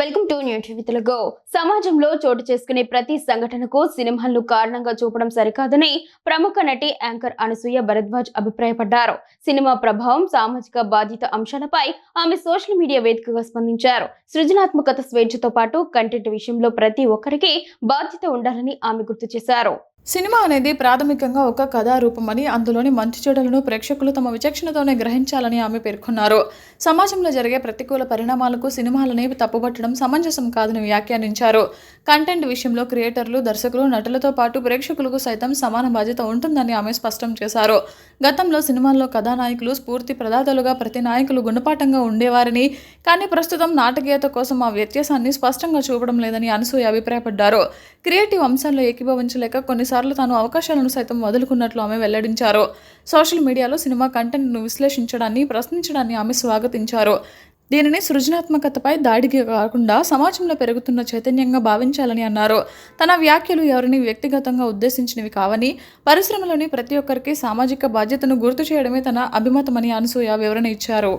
Welcome to new TV Telugu. సమాజంలో చోటు చేసుకునే ప్రతి సంఘటనకు సినిమాలను కారణంగా చూపడం సరికాదని ప్రముఖ నటి యాంకర్ అనసూయ భరద్వాజ్ అభిప్రాయపడ్డారు. సినిమా ప్రభావం, సామాజిక బాధ్యత అంశాలపై ఆమె సోషల్ మీడియా వేదికగా స్పందించారు. సృజనాత్మకత, స్వేచ్ఛతో పాటు కంటెంట్ విషయంలో ప్రతి ఒక్కరికి బాధ్యత ఉండాలని ఆమె గుర్తు చేశారు. సినిమా అనేది ప్రాథమికంగా ఒక కథారూపమని, అందులోని మంచి చెడులను ప్రేక్షకులు తమ విచక్షణతోనే గ్రహించాలని ఆమె పేర్కొన్నారు. సమాజంలో జరిగే ప్రతికూల పరిణామాలకు సినిమాలని తప్పుబట్టడం సమంజసం కాదని వ్యాఖ్యానించారు. కంటెంట్ విషయంలో క్రియేటర్లు, దర్శకులు, నటులతో పాటు ప్రేక్షకులకు సైతం సమాన బాధ్యత ఉంటుందని ఆమె స్పష్టం చేశారు. గతంలో సినిమాల్లో కథానాయకులు స్ఫూర్తి ప్రదాతలుగా, ప్రతి నాయకులు గుణపాఠంగా ఉండేవారని, కానీ ప్రస్తుతం నాటకీయత కోసం ఆ వ్యత్యాసాన్ని స్పష్టంగా చూపడం లేదని అనసూయ అభిప్రాయపడ్డారు. క్రియేటివ్ అంశాల్లో ఏకీభవించలేక కొన్నిసార్లు తాను అవకాశాలను సైతం వదులుకున్నట్లు ఆమె వెల్లడించారు. సోషల్ మీడియాలో సినిమా కంటెంట్ను విశ్లేషించడాన్ని, ప్రశ్నించడాన్ని ఆమె స్వాగతించారు. దీనిని సృజనాత్మకతపై దాడికి కాకుండా సమాజంలో పెరుగుతున్న చైతన్యంగా భావించాలని అన్నారు. తన వ్యాఖ్యలు ఎవరిని వ్యక్తిగతంగా ఉద్దేశించినవి కావని, పరిశ్రమలోని ప్రతి ఒక్కరికి సామాజిక బాధ్యతను గుర్తు చేయడమే తన అభిమతమని అనసూయ వివరణ ఇచ్చారు.